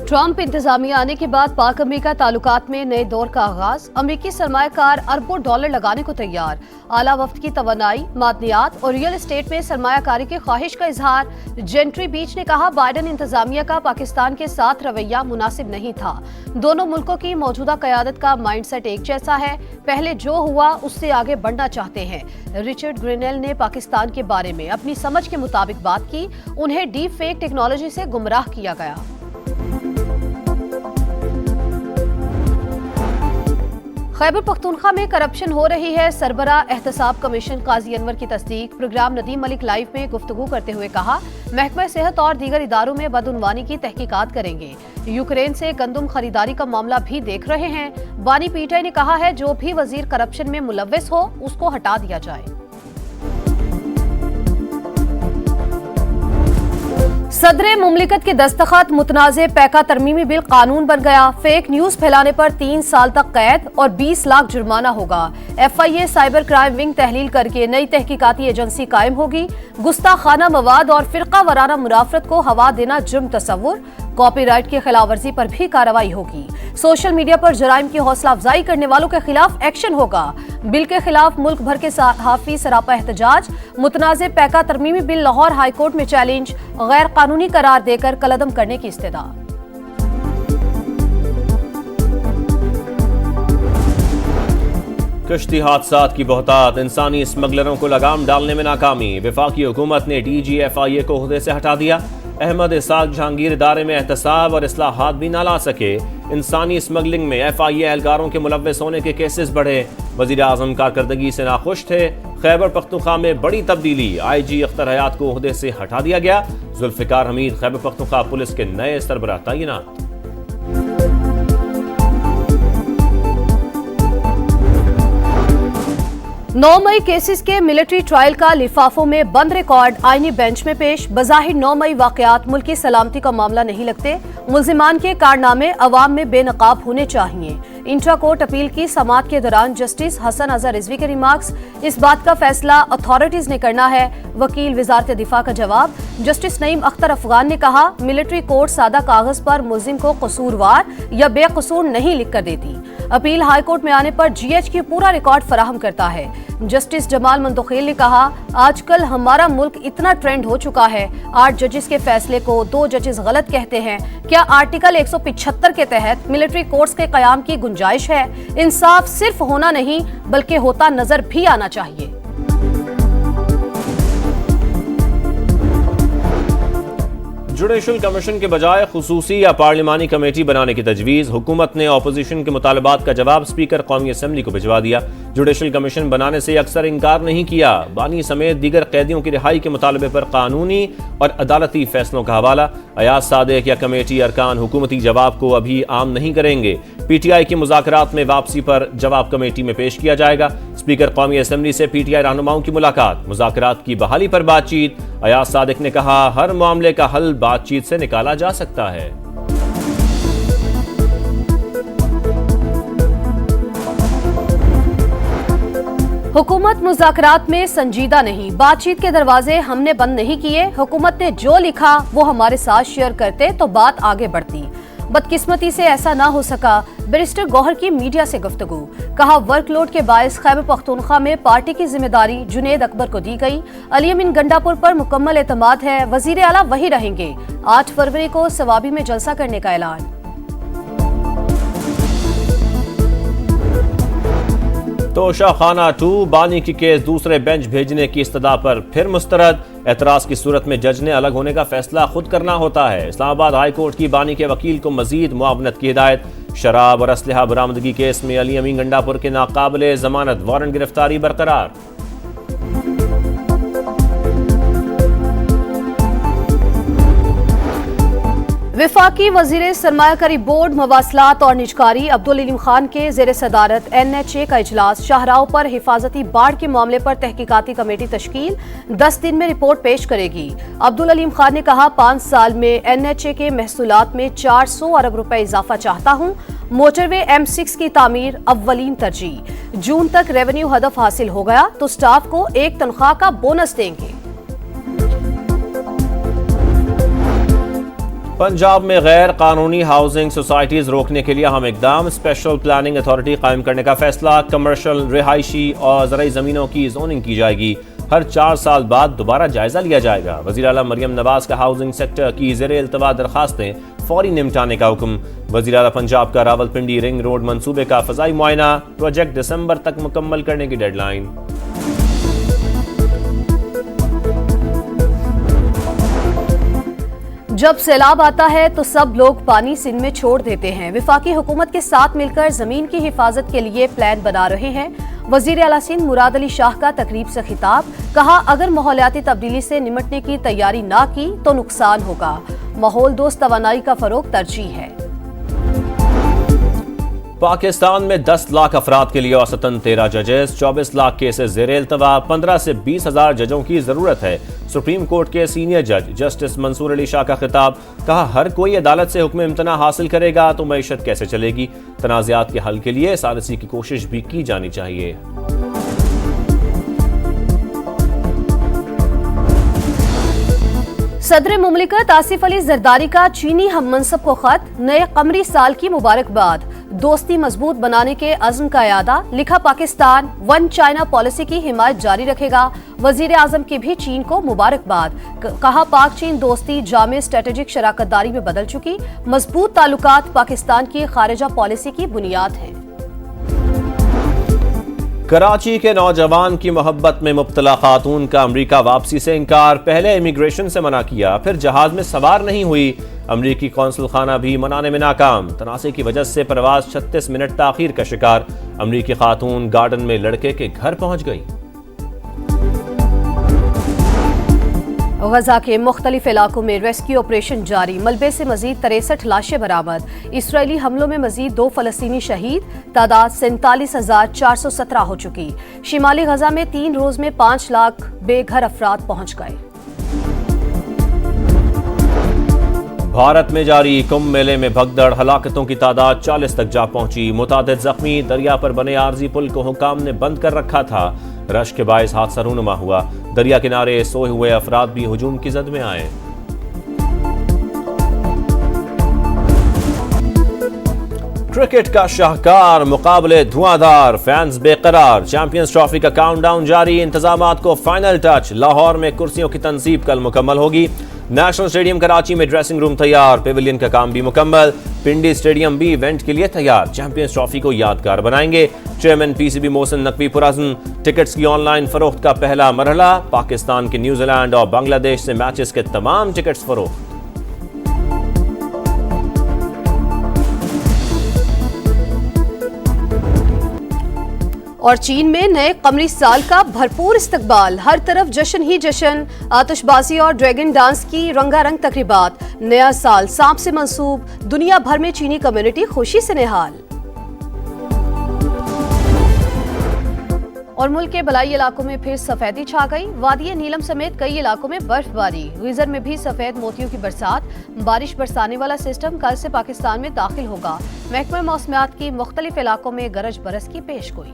Trump इंतजामिया आने के बाद पाक अमेरिका ताल्लुकात में नए दौर का आगाज। अमेरिकी सरमायाकार अरबों डॉलर लगाने को तैयार। आला वफ्द की तवन्नाई, मादनियात और रियल एस्टेट में सरमायाकारी की ख्वाहिश का इजहार। जेंट्री बीच ने कहा, बाइडन इंतजामिया का पाकिस्तान के साथ रवैया मुनासिब नहीं था। दोनों मुल्कों की मौजूदा क़यादत का माइंडसेट एक जैसा है, पहले जो हुआ उससे आगे बढ़ना चाहते हैं। रिचर्ड ग्रिनेल ने पाकिस्तान के बारे में अपनी समझ के मुताबिक बात की। उन्हें डीप फेक टेक्नोलॉजी से गुमराह किया गया। खैबर पख्तूनख्वा में करप्शन हो रही है। सरबरा एहतसाब कमीशन काजी अनवर की तस्दीक। प्रोग्राम नदीम मलिक लाइव में गुफ्तगू करते हुए कहा, महकमा सेहत और दीगर इदारों में बदउनवानी की तहकीकात करेंगे। यूक्रेन से गंदम खरीदारी का मामला भी देख रहे हैं। बानी पीटीआई ने कहा है, जो भी वजीर करप्शन में मुलव्वस हो उसको हटा दिया जाए। सदर मुमलिकत के दस्तखत। मुतनाज़े पैका तरमीमी बिल कानून बन गया। फेक न्यूज फैलाने पर 3 साल तक कैद और 20 लाख जुर्माना होगा। FIA साइबर क्राइम विंग तहलील करके नई तहकीकाती एजेंसी कायम होगी। गुस्ताखाना मवाद और फिरका वराना मुनाफरत को हवा देना जुर्म तस्वुर। कॉपीराइट की खिलाफवर्जी पर भी कार्रवाई होगी। सोशल मीडिया पर जराइम की हौसला अफजाई करने वालों के खिलाफ एक्शन होगा। बिल के खिलाफ मुल्क भर के सहाफी सरापा एहतजाज। मुतनाज़े पैका तरमीमी बिल लाहौर हाईकोर्ट में चैलेंज। गैर कानूनी करार देकर कलअदम करने की इस्तदा। कश्ती हादसात की बहुतात। इंसानी स्मगलरों को लगाम डालने में नाकामी। वफाकी हुकूमत ने DG FIA को ओहदे से हटा दिया। अहमद इसाक जहांगीर इदारे में एहतसाब और इस्लाहात भी ना ला सके। इंसानी स्मगलिंग में FIA एहलकारों के मुलव्वस होने के केसेस बढ़े। वज़ीर आज़म कारकर्दगी से नाखुश थे। खैबर पख्तूनख्वा में बड़ी तब्दीली। IG अख्तर हयात को ओहदे से हटा दिया गया। जुल्फ़िकार हमीद खैबर पख्तूनख्वा पुलिस के नए सरबराह तैनात। 9 मई केसेस के मिलिट्री ट्रायल का लिफाफों में बंद रिकॉर्ड आईनी बेंच में पेश। बज़ाहिर 9 मई वाकयात मुल्क की सलामती का मामला नहीं लगते। मुल्जिमान के कारनामे अवाम में बेनकाब होने चाहिए। इंट्रा कोर्ट अपील की समाअत के दौरान जस्टिस हसन अजहर रिजवी के रिमार्क्स। इस बात का फैसला अथॉरिटीज ने करना है। वकील वजारत दिफा का जवाब। जस्टिस नईम अख्तर अफगान ने कहा, मिलिट्री कोर्ट सादा कागज पर मुल्जिम को कसूरवार या बेकसूर नहीं लिख कर देती। अपील हाई कोर्ट में आने पर GH की पूरा रिकॉर्ड फराहम करता है। जस्टिस जमाल मंदोखेल ने कहा, आजकल हमारा मुल्क इतना ट्रेंड हो चुका है, 8 जजेस के फैसले को 2 जजेस गलत कहते हैं। क्या आर्टिकल 175 के तहत मिलिट्री कोर्ट्स के कयाम की गुंजाइश है? इंसाफ सिर्फ होना नहीं बल्कि होता नजर भी आना चाहिए। जुडिशल कमीशन के बजाय खुसूसी या पार्लिमानी कमेटी बनाने की तजवीज़। हुकूमत ने ऑपोजिशन के मुतालबात का जवाब स्पीकर कौमी असम्बली को भिजवा दिया। जुडिशल कमीशन बनाने से अक्सर इनकार नहीं किया। बानी समेत दीगर कैदियों की रिहाई के मुतालबे पर कानूनी और अदालती फैसलों का हवाला। अयाज सादिक या कमेटी अरकान हुकूमती जवाब को अभी आम नहीं करेंगे। PTI की मुज़ाकरात में वापसी पर जवाब कमेटी में पेश किया जाएगा। स्पीकर कौमी असम्बली से PTI रहनुमाओं की मुलाकात। मुज़ाकरात की बहाली पर बातचीत। अयाज सादिक ने कहा, हर मामले का हल बातचीत से निकाला जा सकता है। हुकूमत मुज़ाकरात में संजीदा नहीं। बातचीत के दरवाजे हमने बंद नहीं किए। हुकूमत ने जो लिखा वो हमारे साथ शेयर करते तो बात आगे बढ़ती। बदकिस्मती से ऐसा ना हो सका। बैरिस्टर गौहर की मीडिया से गुफ्तगू। कहा, वर्कलोड के बायस खैबर पख्तूनख्वा में पार्टी की जिम्मेदारी जुनेद अकबर को दी गई। अली अमीन गंडापुर पर मुकम्मल एतमाद है। वजीर आला वही रहेंगे। 8 फरवरी को सवाबी में जलसा करने का ऐलान। तोशा खाना 2 बानी की केस दूसरे बेंच भेजने की इस्तदा पर फिर मुस्तरद। एतराज की सूरत में जज ने अलग होने का फैसला खुद करना होता है। इस्लामाबाद हाई कोर्ट की बानी के वकील को मजीद मुआवनत की हिदायत। शराब और असलहा बरामदगी केस में अली अमीन गंडापुर के नाकाबिले जमानत वारंट गिरफ्तारी बरकरार। विफाकी वजीर सरमायाकारी बोर्ड मवासलात और निजकारी अब्दुल अलीम खान के जेर सदारत NHA का इजलास। शाहराहों पर हिफाजती बाढ़ के मामले पर तहकीकाती कमेटी तश्कील। 10 दिन में रिपोर्ट पेश करेगी। अब्दुल अलीम खान ने कहा, 5 साल में NHA के महसूलात में 400 अरब रुपए इजाफा चाहता हूँ। मोटरवे M6 की तामीर अव्वलीन तरजीह। जून तक रेवेन्यू हदफ हासिल हो गया तो स्टाफ को 1 तनख्वाह का बोनस देंगे। पंजाब में गैर कानूनी हाउसिंग सोसाइटीज रोकने के लिए अहम इकदाम, स्पेशल प्लानिंग अथॉरिटी कायम करने का फैसला, कमर्शियल, रिहायशी और ज़राई ज़मीनों की जोनिंग की जाएगी, हर 4 साल बाद दोबारा जायजा लिया जाएगा। वज़ीर आला मरियम नवाज का हाउसिंग सेक्टर की ज़ेरे इल्तवा दरखास्तें फौरी निपटाने का हुक्म। वज़ीर आला पंजाब का रावलपिंडी रिंग रोड मंसूबे का फ़ज़ाई मुआयना, प्रोजेक्ट दिसंबर तक मुकम्मल करने की डेडलाइन। जब सैलाब आता है तो सब लोग पानी सिंध में छोड़ देते हैं। विफाकी हुकूमत के साथ मिलकर जमीन की हिफाजत के लिए प्लान बना रहे हैं। वजीर आला सिंध मुराद अली शाह का तकरीब से खिताब, कहा अगर माहौलियाती तब्दीली से निमटने की तैयारी ना की तो नुकसान होगा। माहौल दोस्त तवानाई का फरोग तरजीह है। पाकिस्तान में 10 लाख अफराद के लिए औसतन 13 जजेस, 24 लाख केसेस ज़ेरे इल्तवा, 15 से 20 हजार जजों की जरूरत है। सुप्रीम कोर्ट के सीनियर जज जस्टिस मंसूर अली शाह का खिताब, कहा हर कोई अदालत से हुक्म इम्तना हासिल करेगा तो मईशत कैसे चलेगी। तनाज़ात के हल के लिए सालिसी की कोशिश भी की जानी चाहिए। सदर मुमलिकत आसिफ अली जरदारी का चीनी हम मनसब को खत, नए कमरी साल की मुबारकबाद, दोस्ती मजबूत बनाने के अज़्म का यादा, लिखा पाकिस्तान वन चाइना पॉलिसी की हिमायत जारी रखेगा। वजीर आजम की भी चीन को मुबारकबाद, कहा पाक चीन दोस्ती जामे स्ट्रेटेजिक शराकतदारी में बदल चुकी, मजबूत ताल्लुकात पाकिस्तान की खारिजा पॉलिसी की बुनियाद है। कराची के नौजवान की मोहब्बत में मुब्तला खातून का अमरीका वापसी से इनकार, पहले इमिग्रेशन से मना किया, फिर जहाज में सवार नहीं हुई। अमरीकी कौंसल खाना भी मनाने में नाकाम, तनाज़े की वजह से परवाज 36 मिनट ताखीर का शिकार। अमरीकी खातून गार्डन में लड़के के घर पहुंच गई। गजा के मुख्तलिफ इलाकों में रेस्क्यू ऑपरेशन जारी, मलबे से मजीद 63 लाशें बरामद। इसराइली हमलों में मजीद 2 फलस्तीनी शहीद, तादाद 47,417 हो चुकी। शिमाली गजा में 3 रोज में 5 लाख बेघर अफराद पहुंच गए। भारत में जारी कुंभ मेले में भगदड़, हलाकतों की तादाद 40 तक जा पहुंची, मुतादिद जख्मी। दरिया पर बने आरजी पुल को हुकाम ने बंद कर रखा था, रश के बायस हादसा रूनुमा हुआ। दरिया किनारे सोए हुए अफराद भी हुजूम की जद में आए। क्रिकेट का शाहकार, मुकाबले धुआंधार, फैंस बेकरार, चैंपियंस ट्रॉफी का काउंटडाउन जारी, इंतजामात को फाइनल टच। लाहौर में कुर्सियों की तनसीब कल मुकम्मल होगी। नेशनल स्टेडियम कराची में ड्रेसिंग रूम तैयार, पेविलियन का काम भी मुकम्मल। पिंडी स्टेडियम भी इवेंट के लिए तैयार, चैंपियंस ट्रॉफी को यादगार बनाएंगे। चेयरमैन पीसीबी मोहसिन नकवी पुरअज़्म, टिकट्स की ऑनलाइन फरोख्त का पहला मरहला। पाकिस्तान के न्यूजीलैंड और बांग्लादेश से मैचेस के तमाम टिकट्स फरोख्त। और चीन में नए कमरी साल का भरपूर इस्तकबाल, हर तरफ जश्न ही जश्न, आतिशबाजी और ड्रैगन डांस की रंगारंग तकरीबात। नया साल सांप से मंसूब, दुनिया भर में चीनी कम्युनिटी खुशी से निहाल। और मुल्क के बलाई इलाकों में फिर सफेदी छा गई, वादी नीलम समेत कई इलाकों में बर्फबारी। गीजर में भी सफेद मोतियों की बरसात, बारिश बरसाने वाला सिस्टम कल से पाकिस्तान में दाखिल होगा। महकमा मौसमियात की मुख्तलिफ इलाकों में गरज बरस की पेशगोई।